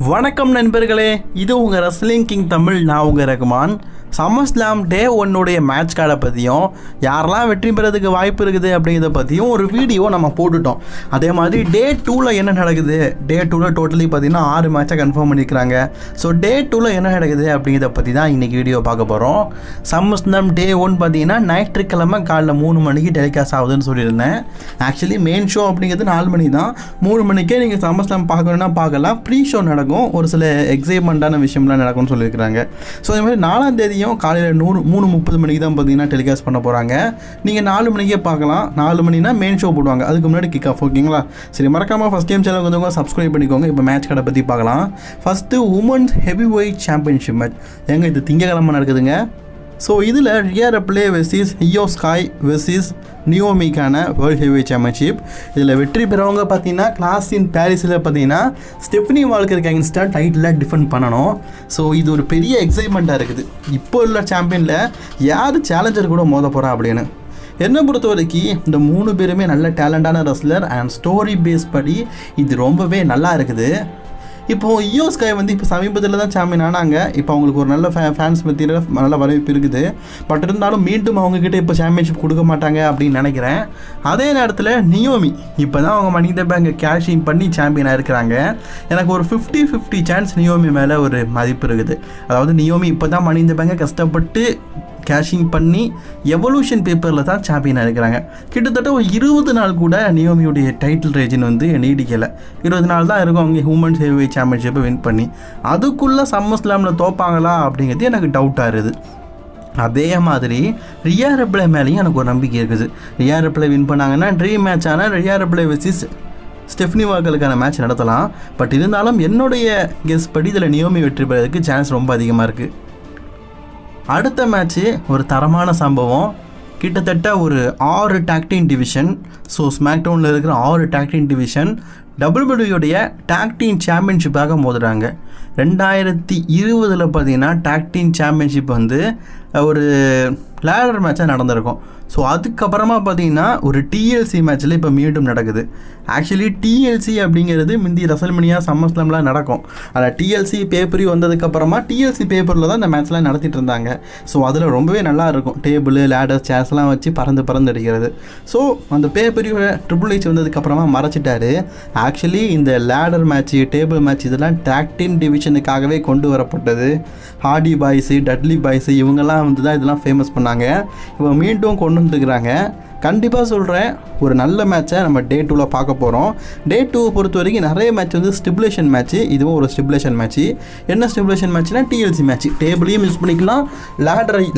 வணக்கம் நண்பர்களே, இது உங்கள் ரெஸ்லிங் கிங் தமிழ். நான் உங்கள் ரகுமான். சம்மர்ஸ்லாம் டே 1 மேட்ச் கார்டை பற்றியும் யாரெல்லாம் வெற்றி பெறதுக்கு வாய்ப்பு இருக்குது அப்படிங்கிறத பற்றியும் ஒரு வீடியோ நம்ம போட்டுட்டோம். அதே மாதிரி டே 2 என்ன நடக்குது, டே 2 டோட்டலி பார்த்திங்கன்னா 6 மேட்சை கன்ஃபார்ம் பண்ணியிருக்கிறாங்க. ஸோ டே 2 என்ன நடக்குது அப்படிங்கிறத பற்றி தான் இன்றைக்கி வீடியோ பார்க்க போகிறோம். சம்மர்ஸ்லாம் டே 1 பார்த்திங்கன்னா ஞாயிற்றுக்கிழமை காலைல 3 மணிக்கு டெலிகாஸ்ட் ஆகுதுன்னு சொல்லியிருந்தேன். ஆக்சுவலி மெயின் ஷோ அப்படிங்கிறது 4 மணி தான். 3 மணிக்கே நீங்கள் சம்மர்ஸ்லாம் பார்க்கணுன்னா பார்க்கலாம். ப்ரீ ஷோ நடக்கும், ஒரு சில எக்ஸைட்மெண்ட்டான விஷயம்லாம் நடக்கும்னு சொல்லியிருக்கிறாங்க. ஸோ அதே மாதிரி 4ஆம் தேதியும் காலையில் 3:30 மணிக்கு தான் பார்த்தீங்கன்னா டெலிகாஸ்ட் பண்ண போகிறாங்க. நீங்கள் 4 மணிக்கே பார்க்கலாம். 4 மணினா மெயின் ஷோ போடுவாங்க, அதுக்கு முன்னாடி கிக் ஆஃப். ஓகேங்களா? சரி, மறக்காமல் ஃபஸ்ட் டைம் சேனல் வந்து சப்ஸ்கிரைப் பண்ணிக்கோங்க. இப்போ மேட்ச் கடை பற்றி பார்க்கலாம். First women's heavy weight championship match இது திங்கக்கிழமை நடக்குதுங்க. ஸோ இதில் Rhea Ripley versus Iyo Sky versus நியோமிக்கான வேர்ல்டு ஹெவி சாம்பியன்ஷிப். இதில் வெற்றி பெறவங்க பார்த்தீங்கன்னா கிளாஸ் இன் பாரிஸில் பார்த்தீங்கன்னா ஸ்டெஃபனி வால்கருக்கு அகேன்ஸ்டாக டைட்டிலாக டிஃபெண்ட் பண்ணணும். ஸோ இது ஒரு பெரிய எக்ஸைட்மெண்ட்டாக இருக்குது. இப்போ உள்ள சாம்பியனில் யார் சேலஞ்சர் கூட மோத போகிறா அப்படின்னு. என்னை பொறுத்த வரைக்கும் இந்த 3 பேருமே நல்ல டேலண்டான ரெஸ்லர் அண்ட் ஸ்டோரி பேஸ் படி இது ரொம்பவே நல்லா இருக்குது. இப்போது இயோ ஸ்கை இப்போ சமீபத்தில் தான் சாம்பியன் ஆனாங்க. இப்போ அவங்களுக்கு ஒரு நல்ல ஃபேன்ஸ் மத்தியில் நல்ல வரவேற்பு இருக்குது. பட் இருந்தாலும் மீண்டும் அவங்கக்கிட்ட இப்போ சாம்பியன்ஷிப் கொடுக்க மாட்டாங்க அப்படின்னு நினைக்கிறேன். அதே நேரத்தில் நியோமி இப்போ தான் அவங்க மணி த பேங்கை கேஷிங் பண்ணி சாம்பியனாக இருக்கிறாங்க. எனக்கு ஒரு 50-50 சான்ஸ் நியோமி மேலே ஒரு மதிப்பு இருக்குது. அதாவது நியோமி இப்போ தான் மணி த பேங்கை கஷ்டப்பட்டு கேஷிங் பண்ணி எவல்யூஷன் பேப்பரில் தான் சாம்பியனாக இருக்கிறாங்க. கிட்டத்தட்ட ஒரு 20 நாள் கூட நியோமியுடைய டைட்டில் ரேஜின் நீடிக்கலை. 20 நாள் தான் இருக்கும் அவங்க ஹியூமன்ஸ் ஹெவி சாம்பியன்ஷிப்பை வின் பண்ணி. அதுக்குள்ளே சம்மர்ஸ்லாமில் தோப்பாங்களா அப்படிங்கிறது எனக்கு டவுட்டாக இருக்குது. அதே மாதிரி ரியா ரிப்ளே மேலேயும் எனக்கு ஒரு நம்பிக்கை இருக்குது. ரியா ரிப்ளே வின் பண்ணாங்கன்னா ட்ரீம் மேட்சான ரியா ரிப்ளே வெர்சஸ் ஸ்டெஃபனி வால்கருக்கான மேட்ச் நடத்தலாம். பட் இருந்தாலும் என்னுடைய கெஸ் படி இதில் நியோமி வெற்றி பெறதுக்கு சான்ஸ் ரொம்ப அதிகமாக இருக்குது. அடுத்த மேட்ச்சு ஒரு தரமான சம்பவம். கிட்டத்தட்ட ஒரு 6 டாக் டீம் டிவிஷன். ஸோ ஸ்மாக் டவுனில் இருக்கிற 6 tag team division WWE tag team சாம்பியன்ஷிப்பாக மோதுறாங்க. 2020 பார்த்தீங்கன்னா டாக் டீம் சாம்பியன்ஷிப் ஒரு லேடர் மேட்சாக நடந்திருக்கும். ஸோ அதுக்கப்புறமா பார்த்தீங்கன்னா ஒரு டிஎல்சி மேட்ச்சில் இப்போ மீண்டும் நடக்குது. ஆக்சுவலி டிஎல்சி அப்படிங்கிறது முந்தி ரெசல்மனியா சம்மர்ஸ்லாம்லாம் நடக்கும். அதில் டிஎல்சி பேப்பரி வந்ததுக்கப்புறமா டிஎல்சி பேப்பரில் தான் இந்த மேட்ச்லாம் நடத்திட்டு இருந்தாங்க. ஸோ அதில் ரொம்பவே நல்லா இருக்கும். டேபிள், லேடர், சேர்ஸ்லாம் வச்சு பறந்து அடிக்கிறது. ஸோ அந்த பேப்பரி ட்ரிபிள் ஹெச் வந்ததுக்கப்புறமா மறைச்சிட்டாரு. ஆக்சுவலி இந்த லேடர் மேட்ச்சு, டேபிள் மேட்ச் இதெல்லாம் டாக் டீம் டிவிஷனுக்காகவே கொண்டு வரப்பட்டது. ஹார்டி பாய்ஸு, டட்லி பாய்ஸு இவங்கெல்லாம் தான் இதெல்லாம் ஃபேமஸ் பண்ணாங்க. இப்போ மீண்டும் கொண்டு வந்துருக்குறாங்க. கண்டிப்பாக சொல்கிறேன், ஒரு நல்ல மேட்சை நம்ம டே 2 பார்க்க போகிறோம். டே 2 பொறுத்த வரைக்கும் நிறைய மேட்ச் ஸ்டிபுலேஷன் மேட்ச்சு. இதுவும் ஒரு ஸ்டிபுலேஷன் மேட்ச்சு. என்ன ஸ்டிபுலேஷன் மேட்ச்னா டிஎல்சி மேட்ச். டேபிளையும் யூஸ் பண்ணிக்கலாம்,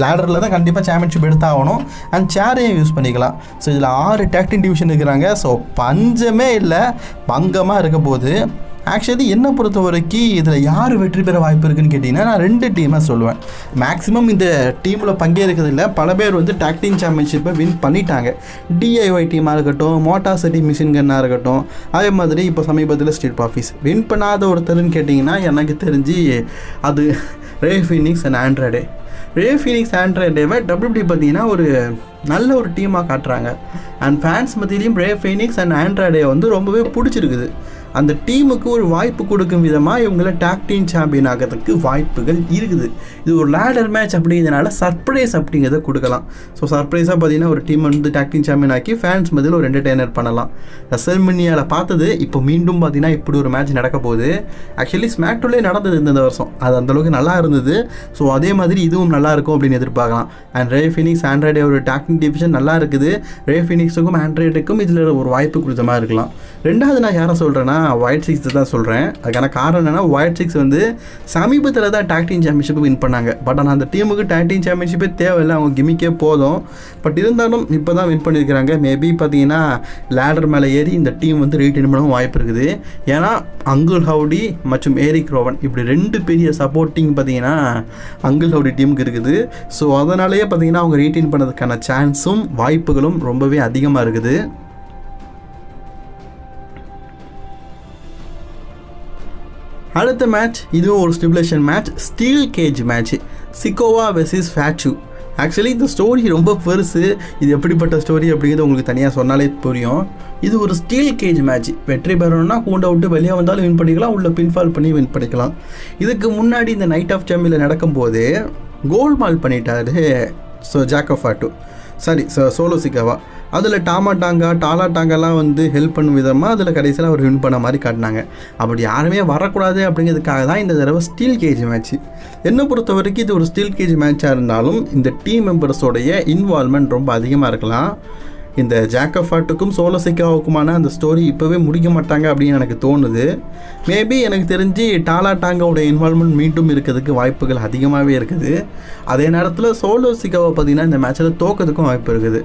லேடரில் தான் கண்டிப்பாக சாம்பியன்ஷிப் எடுத்தாகணும், அண்ட் சேரையும் யூஸ் பண்ணிக்கலாம். ஸோ இதில் 6 டாக் டீம் டிவிஷன் இருக்கிறாங்க. ஸோ பஞ்சமே இல்லை, பங்கமாக இருக்க போகுது. ஆக்சுவலி என்னை பொறுத்த வரைக்கும் இதில் யார் வெற்றி பெற வாய்ப்பு இருக்குதுன்னு கேட்டிங்கன்னா நான் 2 டீமாக சொல்லுவேன். மேக்ஸிமம் இந்த டீமில் பங்கேற்கிறதில்ல பல பேர் டாக் டீம் சாம்பியன்ஷிப்பை வின் பண்ணிட்டாங்க. டிஐஒய் டீமாக இருக்கட்டும், மோட்டார் சிட்டி மிஷின் கன்னாக இருக்கட்டும், அதே மாதிரி இப்போ சமீபத்தில் ஸ்ட்ரீட் ப்ராஃபிஸ். வின் பண்ணாத ஒருத்தருன்னு கேட்டிங்கன்னா எனக்கு தெரிஞ்சு அது Rey Fenix and Andrade. Rey Fenix ஆண்ட்ராய்டேவை WWE பார்த்தீங்கன்னா ஒரு நல்ல ஒரு டீமாக காட்டுறாங்க. அண்ட் ஃபேன்ஸ் மத்தியிலையும் ரே ஃபீனிக்ஸ் அண்ட் ஆண்ட்ராய்டே ரொம்பவே பிடிச்சிருக்குது. அந்த டீமுக்கு ஒரு வாய்ப்பு கொடுக்கும் விதமாக இவங்கள டாக் டீம் சாம்பியன் ஆகிறதுக்கு வாய்ப்புகள் இருக்குது. இது ஒரு லேடர் மேட்ச் அப்படிங்கிறதுனால சர்ப்ரைஸ் அப்படிங்கிறத கொடுக்கலாம். ஸோ சர்ப்ரைஸாக பார்த்தீங்கன்னா ஒரு டீம் டாக் டீம் சாம்பியன் ஆக்கி ஃபேன்ஸ் மத்தியில் ஒரு என்டர்டெய்னர் பண்ணலாம். ரெசல்மனியாவில் பார்த்தது இப்போ மீண்டும் பார்த்தீங்கன்னா இப்படி ஒரு மேட்ச் நடக்க போகுது. ஆக்சுவலி ஸ்மாக் டவுன்லேயே நடந்தது இந்த வருஷம், அது அந்தளவுக்கு நல்லா இருந்தது. ஸோ அதே மாதிரி இதுவும் நல்லா இருக்கும் அப்படின்னு எதிர்பார்க்கலாம். அண்ட் ரே ஃபீனிக்ஸ் ஆண்ட்ராய்டே ஒரு டாக் டீம் டிவிஷன் நல்லா இருக்குது. ரே ஃபீனிக்ஸுக்கும் ஆண்ட்ராய்டுக்கும் இதில் ஒரு வாய்ப்பு கொடுத்த மாதிரி இருக்கலாம். ரெண்டாவது நான் யாரை சொல்கிறேன்னா ஒயிட் சிக்ஸ் தான் சொல்கிறேன். அதுக்கான காரணம் என்னென்னா ஒயிட் சிக்ஸ் சமீபத்தில் தான் டாக் டீம் சாம்பியன்ஷிப்பை வின் பண்ணாங்க. பட் ஆனால் அந்த டீமுக்கு டாக் டீம் சாம்பியன்ஷிப்பே தேவையில்லை, அவங்க கிமிக்கே போதும். பட் இருந்தாலும் இப்போ தான் வின் பண்ணியிருக்கிறாங்க. மேபி பார்த்தீங்கன்னா லேடர் மேலே ஏறி இந்த டீம் ரீட்டைன் பண்ணவும் வாய்ப்பு இருக்குது. ஏன்னா அங்கிள் ஹவுடி மற்றும் ஏரிக் ரோவன் இப்படி 2 பெரிய சப்போர்ட்டிங் பார்த்தீங்கன்னா அங்கிள் ஹவுடி டீமுக்கு இருக்குது. ஸோ அதனாலேயே பார்த்தீங்கன்னா அவங்க ரீட்டைன் பண்ணதுக்கான சான்ஸும் வாய்ப்புகளும் ரொம்பவே அதிகமாக இருக்குது. அடுத்த மேட்ச் இதுவும் ஒரு stipulation match, steel gauge match. சிக்கோவா versus ஃபேச்சு. Actually இந்த ஸ்டோரி ரொம்ப பெருசு. இது எப்படிப்பட்ட ஸ்டோரி அப்படிங்கிறது உங்களுக்கு தனியாக சொன்னாலே புரியும். இது ஒரு ஸ்டீல் கேஜ் மேட்ச். வெற்றி பெறணும்னா கூண்டை விட்டு வெளியே வந்தாலும் வின் பண்ணிக்கலாம், உள்ள பின்ஃபால் பண்ணி வின் பண்ணிக்கலாம். இதுக்கு முன்னாடி இந்த நைட் ஆஃப் சாம்பியனில் நடக்கும்போது கோல்மால் பண்ணிட்டாரு ஜாக்கப் ஃபாட்டு, சாரி சோலோ சிக்காவா. அதில் டாலா டாங்கெல்லாம் வந்து ஹெல்ப் பண்ணும் விதமாக அதில் கடைசியில் அவர் வின் பண்ண மாதிரி காட்டினாங்க. அப்படி யாருமே வரக்கூடாது அப்படிங்கிறதுக்காக தான் இந்த தடவை ஸ்டீல் கேஜ் மேட்ச். என்னை பொறுத்த வரைக்கும் இது ஒரு ஸ்டீல் கேஜ் மேட்சாக இருந்தாலும் இந்த டீம் மெம்பர்ஸோடைய இன்வால்மெண்ட் ரொம்ப அதிகமாக இருக்கலாம். இந்த ஜாக்கப் ஃபாட்டுக்கும் சோலோ சிக்காவுக்குமான அந்த ஸ்டோரி இப்போவே முடிக்க மாட்டாங்க அப்படின்னு எனக்கு தோணுது. மேபி எனக்கு தெரிஞ்சு டாலா டாங்காவோட இன்வால்மெண்ட் மீண்டும் இருக்கிறதுக்கு வாய்ப்புகள் அதிகமாகவே இருக்குது. அதே நேரத்தில் சோலோ சிக்காவை பார்த்திங்கன்னா இந்த மேட்ச்சில் தோக்கிறதுக்கும் வாய்ப்பு இருக்குது.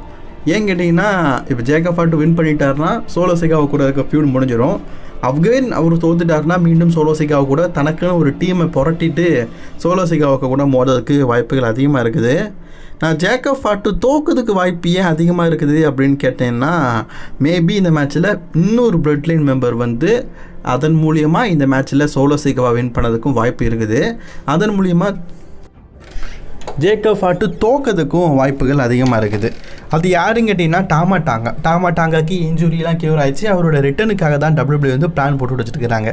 ஏன் கேட்டிங்கன்னா இப்போ ஜாக்கப் ஃபாட்டு வின் பண்ணிட்டாருன்னா சோலோ சிக்காவை கூட இருக்க ஃபியூட் முடிஞ்சிடும். அப்கேன் அவர் தோத்துட்டாருன்னா மீண்டும் சோலோ சிக்காவை கூட தனக்குன்னு ஒரு டீமை புரட்டிட்டு சோலோ சிக்காவுக்கு கூட மோதுறதுக்கு வாய்ப்புகள் அதிகமாக இருக்குது. நான் ஜாக்கப் ஃபாட்டு தோக்கிறதுக்கு வாய்ப்பு ஏன் அதிகமாக இருக்குது அப்படின்னு கேட்டேன்னா, மேபி இந்த மேட்ச்சில் இன்னொரு பிளட் லைன் மெம்பர் வந்து அதன் மூலியமாக இந்த மேட்ச்சில் சோலோ சிக்காவை வின் பண்ணதுக்கும் வாய்ப்பு இருக்குது. அதன் மூலியமாக ஜேக்கப் ஃபாட்டு தோக்கிறதுக்கும் வாய்ப்புகள் அதிகமாக இருக்குது. அது யாருன்னு கேட்டிங்கன்னா டாமா டாங்காக்கு இன்ஜுரியெலாம் க்யூர் ஆயிடுச்சு. அவரோட ரிட்டனுக்காக தான் WWE வந்து பிளான் போட்டு வச்சுருக்கிறாங்க.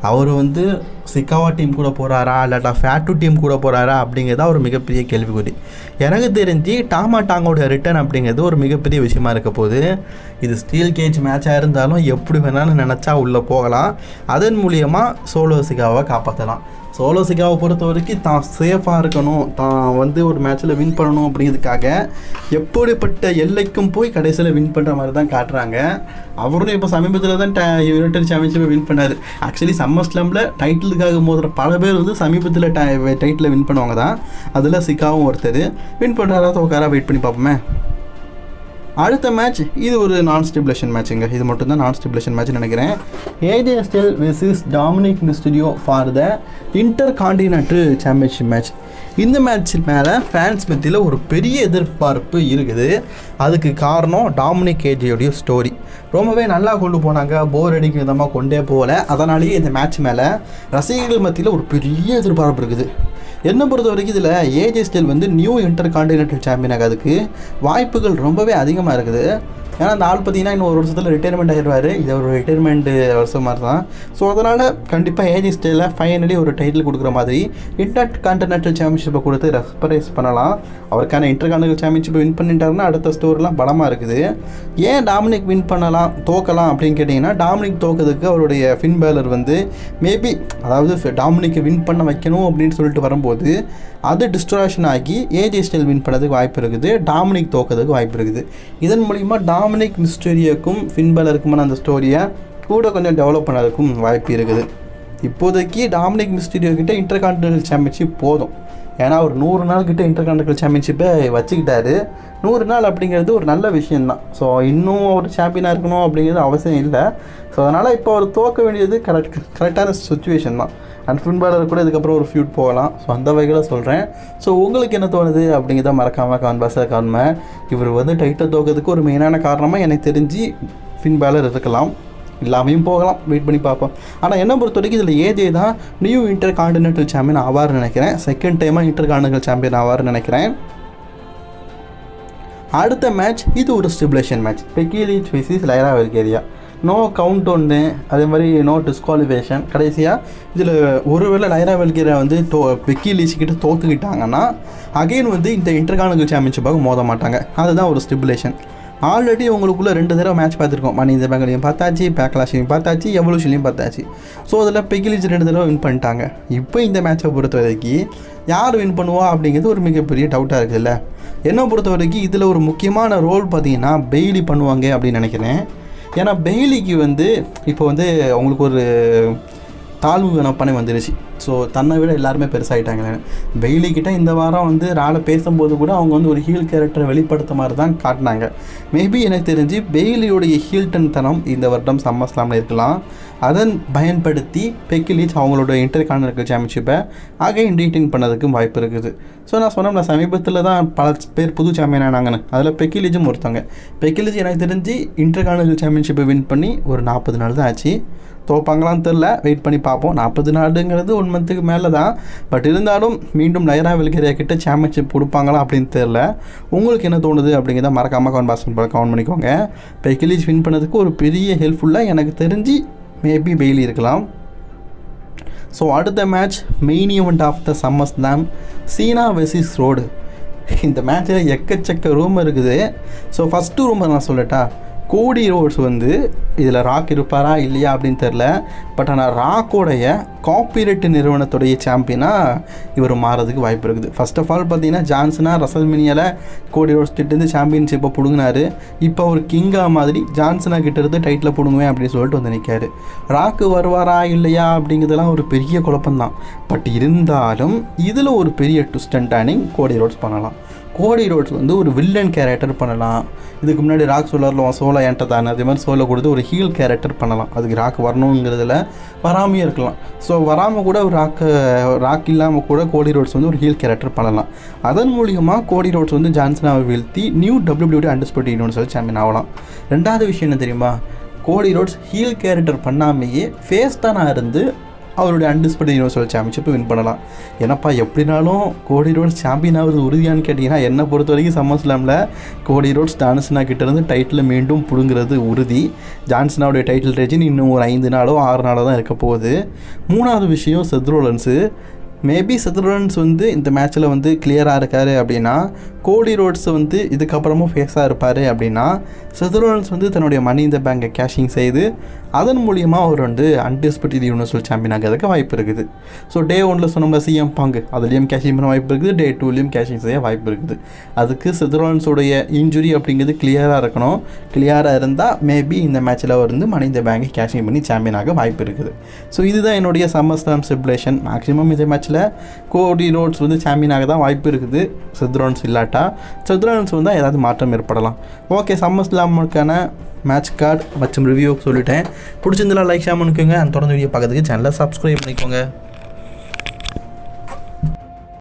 அவர் வந்து சிக்காவா டீம் கூட போகிறாரா இல்லாட்டா ஃபேட்டு டீம் கூட போகிறாரா அப்படிங்கிறதா ஒரு மிகப்பெரிய கேள்விக்குறி. எனக்கு தெரிஞ்சு டாமா டாங்கோட ரிட்டன் அப்படிங்கிறது ஒரு மிகப்பெரிய விஷயமா இருக்க போது. இது ஸ்டீல் கேஜ் மேட்சாக இருந்தாலும் எப்படி வேணாலும் நினச்சா உள்ளே போகலாம். அதன் மூலியமாக சோலோ சிக்காவை காப்பாற்றலாம். சோலோ சிக்காவை பொறுத்த வரைக்கும் தான் சேஃபாக இருக்கணும், தான் வந்து ஒரு மேட்ச்சில் வின் பண்ணணும் அப்படிங்கிறதுக்காக எப்படிப்பட்ட எல்லைக்கும் போய் கடைசியில் வின் பண்ணுற மாதிரி தான் காட்டுறாங்க. அவரும் இப்போ சமீபத்தில் தான் யுனைடெட் சாம்பியன்ஷிப்பை வின் பண்ணார். ஆக்சுவலி சம்மர் ஸ்லாமில் டைட்டிலுக்காக மோதுற பல பேர் வந்து சமீபத்தில் டைட்டில் வின் பண்ணுவாங்க தான். அதில் சிக்காவும் ஒருத்தர். வின் பண்ணுறாரா தோக்காரா வெயிட் பண்ணி பார்ப்போமே. அடுத்த மேட்ச் இது ஒரு நான் ஸ்டிபுலேஷன் மேட்சுங்க. இது மட்டும்தான் நான் ஸ்டிபுலேஷன் மேட்ச் நினைக்கிறேன். AJ Styles versus Dominik Mysterio for the intercontinental championship match. இந்த மேட்ச் மேலே ஃபேன்ஸ் மத்தியில் ஒரு பெரிய எதிர்பார்ப்பு இருக்குது. அதுக்கு காரணம் டாமினிக் ஏஜேயோடைய ஸ்டோரி ரொம்பவே நல்லா கொண்டு போனாங்க. போர் அடிக்கும் விதமாக கொண்டே போகல. அதனாலேயே இந்த மேட்ச் மேலே ரசிகர்கள் மத்தியில் ஒரு பெரிய எதிர்பார்ப்பு இருக்குது. என்னை பொறுத்த வரைக்கும் இதில் ஏஜே ஸ்டைல் வந்து நியூ இன்டர் கான்டினென்டல் சாம்பியன் ஆகிறதுக்கு வாய்ப்புகள் ரொம்பவே அதிகமாக இருக்குது. ஏன்னா அந்த ஆள் பார்த்திங்கன்னா இன்னும் ஒரு வருஷத்தில் ரிட்டையர்மெண்ட் ஆகிடுவார். இது ஒரு ரிட்டையர்மெண்ட்டு வருஷம் மாதிரி தான். ஸோ அதனால் கண்டிப்பாக ஏஜே ஸ்டைலில் ஃபைனலி ஒரு டைட்டில் கொடுக்குற மாதிரி இன்டர் கான்டினென்டல் சாம்பியன்ஷிப்பை கொடுத்து ரெஸ்பரைஸ் பண்ணலாம். அவருக்கான இன்டர் கான்டினென்டல் சாம்பியன்ஷிப்பை வின் பண்ணிட்டாருன்னா அடுத்த ஸ்டோர்லாம் பலமாக இருக்குது. ஏன் டாமினிக் வின் பண்ணலாம் தோக்கலாம் அப்படின்னு கேட்டிங்கன்னா, டாமினிக் தோக்கிறதுக்கு அவருடைய ஃபின் பேலர் வந்து மேபி அதாவது டாமினிக்கை வின் பண்ண வைக்கணும் அப்படின்னு சொல்லிட்டு வரும்போது அது டிஸ்ட்ராக்ஷன் ஆகி ஏஜே ஸ்டைல் வின் பண்ணதுக்கு வாய்ப்பு இருக்குது. டாமினிக் தோக்கிறதுக்கு வாய்ப்பு இருக்குது. இதன் மூலிமா டாமினிக் மிஸ்டீரியோக்கும் ஃபின் பேலருக்குமான அந்த ஸ்டோரியை கூட கொஞ்சம் டெவலப் பண்ணதுக்கும் வாய்ப்பு இருக்குது. இப்போதைக்கு டாமினிக் மிஸ்டீரியோ கிட்ட இன்டர் கான்டினென்டல் சாம்பியன்ஷிப் போதும். ஏன்னா அவர் 100 நாள் கிட்ட இன்டர் கான்டினென்டல் சாம்பியன்ஷிப்பை வச்சுக்கிட்டாரு. 100 நாள் அப்படிங்கிறது ஒரு நல்ல விஷயந்தான். ஸோ இன்னும் ஒரு சாம்பியனாக இருக்கணும் அப்படிங்கிறது அவசியம் இல்லை. ஸோ அதனால் இப்போ அவர் தோக்க வேண்டியது கரெக்டான சுச்சுவேஷன் தான். அண்ட் ஃபின் பேலர் கூட இதுக்கப்புறம் ஒரு ஃபியூட் போகலாம். ஸோ அந்த வகையில் சொல்கிறேன். ஸோ உங்களுக்கு என்ன தோணுது அப்படிங்கிறத மறக்காமல் கான்பாஸாக காணுமே. இவர் வந்து டைட்டில் தோக்கிறதுக்கு ஒரு மெயினான காரணமாக எனக்கு தெரிஞ்சு ஃபின் பேலர் இருக்கலாம், இல்லாமையும் போகலாம். வெயிட் பண்ணி பார்ப்போம். ஆனால் என்ன பொறுத்த வரைக்கும் இதில் ஏஜே தான் நியூ இன்டர் கான்டினென்டல் சாம்பியன் ஆவார்னு நினைக்கிறேன். செகண்ட் டைமாக இன்டர் கான்டினென்டல் சாம்பியன் ஆவார்னு நினைக்கிறேன். அடுத்த மேட்ச் இது ஒரு stipulation match. Peggy lynch versus லைரா வெல்கேரியா. No count ஒன்று, அதே மாதிரி நோ டிஸ்குவாலிஃபிகேஷன். கடைசியாக இதில் ஒருவேளை லைரா வெல்கேரியா வந்து பெக்கி லிஞ்ச் கிட்ட தோற்றுக்கிட்டாங்கன்னா அகெயின் வந்து இந்த இன்டர் கான்டினென்டல் சாம்பியன்ஷிப்பாக மோத மாட்டாங்க. அதுதான் ஒரு ஸ்டிபுலேஷன். ஆல்ரெடி உங்களுக்குள்ளே 2 தடவை மேட்ச் பார்த்துருக்கோம். மணி இந்த பேங்க்லையும் பார்த்தாச்சு, பேக்லாஷ்லையும் பார்த்தாச்சு, எவல்யூஷன்லையும் பார்த்தாச்சு. ஸோ அதில் பெக்கி லிஞ்ச் 2 தடவை வின் பண்ணிட்டாங்க. இப்போ இந்த மேட்சை பொறுத்த வரைக்கும் யார் வின் பண்ணுவா அப்படிங்கிறது ஒரு மிகப்பெரிய டவுட்டாக இருக்குதுல்ல. என்னை பொறுத்த வரைக்கும் இதில் ஒரு முக்கியமான ரோல் பார்த்தீங்கன்னா பெய்லி பண்ணுவாங்க அப்படின்னு நினைக்கிறேன். ஏன்னா பெய்லிக்கு வந்து இப்போ வந்து அவங்களுக்கு ஒரு தாழ்வு மனப்பான்மை வந்துருச்சு. ஸோ தன்னை விட எல்லாருமே பெருசாகிட்டாங்க. பெய்லிக்கிட்ட இந்த வாரம் வந்து ரால பேசும்போது கூட அவங்க வந்து ஒரு ஹீல் கேரக்டரை வெளிப்படுத்த மாதிரி தான் காட்டினாங்க. மேபி எனக்கு தெரிஞ்சு பெய்லியோடைய ஹீல்டன் தனம் இந்த வருடம் சம்மர் ஸ்லாமில் இருக்கலாம். அதன் பயன்படுத்தி பெக்கி லிஞ்ச் அவங்களோட இன்டர்கான்டினென்டல் சாம்பியன்ஷிப்பை அகைன் ரீட்டைன் பண்ணதுக்கும் வாய்ப்பு இருக்குது. ஸோ நான் சொன்னேன் சமீபத்தில் தான் பல பேர் புது சாம்பியன் ஆனாங்கன்னு, அதில் பெக்கி லிஞ்சும் ஒருத்தவங்க. பெக்கி லிஞ்ச் எனக்கு தெரிஞ்சு இன்டர்கான்டினென்டல் சாம்பியன்ஷிப்பை வின் பண்ணி ஒரு 40 நாள் தான் ஆச்சு. தோப்பாங்களான்னு தெரில, வெயிட் பண்ணி பார்ப்போம். 40 நாடுங்கிறது 1 மந்த்துக்கு மேலே தான். பட் இருந்தாலும் மீண்டும் நைரா வெல்கேரியா கிட்ட சாம்பியன்ஷிப் கொடுப்பாங்களா அப்படின்னு தெரில. உங்களுக்கு என்ன தோணுது அப்படிங்கிறத மறக்காமல் கமெண்ட் பாக்ஸ் கமெண்ட் பண்ணிக்கோங்க. பெக்கி லிஞ்ச் வின் பண்ணதுக்கு ஒரு பெரிய ஹெல்ப்ஃபுல்லாக எனக்கு தெரிஞ்சு மேபி பெய்லி இருக்கலாம். ஸோ அடுத்த match main event of the SummerSlam Cena versus Rhodes. இந்த மேட்ச்சில் எக்கச்சக்க ரூம் இருக்குது. ஸோ ஃபஸ்ட்டு ரூம் நான் சொல்லட்டா, கோடி ரோட்ஸ் வந்து இதில் ராக் இருப்பாரா இல்லையா அப்படின்னு தெரில. பட் ஆனால் ராக்கோடைய காப்பிரைட் நிறுவனத்துடைய சாம்பியனாக இவர் மாறதுக்கு வாய்ப்பு இருக்குது. ஃபர்ஸ்ட் ஆஃப் ஆல் பார்த்தீங்கன்னா ஜான்சனாக ரசல்மேனியாவில் கோடி ரோட்ஸ் கிட்டேருந்து சாம்பியன்ஷிப்பை பிடுங்கினார். இப்போ ஒரு கிங்கா மாதிரி ஜான்சனா கிட்டேருந்து டைட்டில் பிடுங்குவேன் அப்படின்னு சொல்லிட்டு வந்து நிற்காரு. ராக்கு வருவாரா இல்லையா அப்படிங்கிறதெல்லாம் ஒரு பெரிய குழப்பம்தான். பட் இருந்தாலும் இதில் ஒரு பெரிய twist and turning Cody Rhodes பண்ணலாம். கோடி ரோட்ஸ் வந்து ஒரு வில்லன் கேரக்டர் பண்ணலாம். இதுக்கு முன்னாடி ராக் சோலரில் சோலோ ஏன்ட்ட தானே அதே மாதிரி சோலை கொடுத்து ஒரு ஹீல் கேரக்டர் பண்ணலாம். அதுக்கு ராக் வரணுங்கிறதுல வராமையே இருக்கலாம். ஸோ வராமல் கூட ஒரு ராக் இல்லாமல் கூட கோடி ரோட்ஸ் வந்து ஒரு ஹீல் கேரக்டர் பண்ணலாம். அதன் மூலியமாக கோடி ரோட்ஸ் வந்து ஜான்சனாவை வீழ்த்தி new WWE undisputed universal champion ஆகலாம். ரெண்டாவது விஷயம் என்ன தெரியுமா, கோடி ரோட்ஸ் ஹீல் கேரக்டர் பண்ணாமையே ஃபேஸ் தானா இருந்து அவருடைய அண்டர்ஸ்பூட்டட் யூனிவர்சல் சாம்பியன்ஷிப்பை வின் பண்ணலாம். ஏன்னாப்பா எப்படினாலும் கோடி ரோட்ஸ் சாம்பியன் ஆகுது உறுதியான்னு கேட்டிங்கன்னா என்னை பொறுத்த வரைக்கும் சம்மர்ஸ்லாமில் கோடி ரோட்ஸ் ஜான்சனா கிட்டேருந்து டைட்டில் மீண்டும் பிடுங்கிறது உறுதி. ஜான்சனாவுடைய டைட்டில் ரேஜின் இன்னும் ஒரு 5 நாளோ 6 நாளோ தான் இருக்க போகுது. மூணாவது விஷயம் செத் ரோலன்ஸு. மேபி செத் ரோலன்ஸ் வந்து இந்த மேட்ச்சில் வந்து கிளியராக இருக்கார் அப்படின்னா, கோடி ரோட்ஸ் வந்து இதுக்கப்புறமும் ஃபேஸாக இருப்பார் அப்படின்னா, செத் ரோலன்ஸ் வந்து தன்னுடைய மணி இந்த பேங்கை கேஷிங் செய்து அதன் மூலியமாக அவர் வந்து அன்டிஸ்பியூட்டட் யூனிவர்சல் சாம்பியன் ஆகிறதுக்கு வாய்ப்பு இருக்குது. ஸோ டே 1ல் சொன்ன சிஎம் பாங்கு அதுலேயும் கேஷிங் பண்ண வாய்ப்பு இருக்குது. டே 2லேயும் கேஷிங் செய்ய வாய்ப்பு இருக்குது. அதுக்கு செத் ரோலன்ஸோடைய இன்ஜுரி அப்படிங்கிறது கிளியராக இருக்கணும். கிளியராக இருந்தால் மேபி இந்த மேட்ச்சில் அவர் வந்து மணி இந்த பேங்கை கேஷிங் பண்ணி சாம்பியன் ஆக வாய்ப்பு இருக்குது. ஸோ இதுதான் என்னுடைய சம்மர்ஸ்லாம் செலிப்ரேஷன். மேக்ஸிமம் இந்த மேட்ச்சில் கோடி ரோட்ஸ் வந்து சாம்பியன் ஆக தான் வாய்ப்பு இருக்குது. செத் ரோலன்ஸ் இல்லாட்டா செத் ரோலன்ஸ் வந்து ஏதாவது மாற்றம் ஏற்படலாம். ஓகே, சம்மர்ஸ்லாமுக்கான மேட்ச் கார்டு மற்றும் ரிவ்யூ சொல்லிட்டேன். பிடிச்சிருந்தாலும் லைக் ஷேர் பண்ணிக்கோங்க. தொடர்ந்து வீடியோ பார்க்கறதுக்கு சேனலை சப்ஸ்கிரைப் பண்ணிக்கோங்க.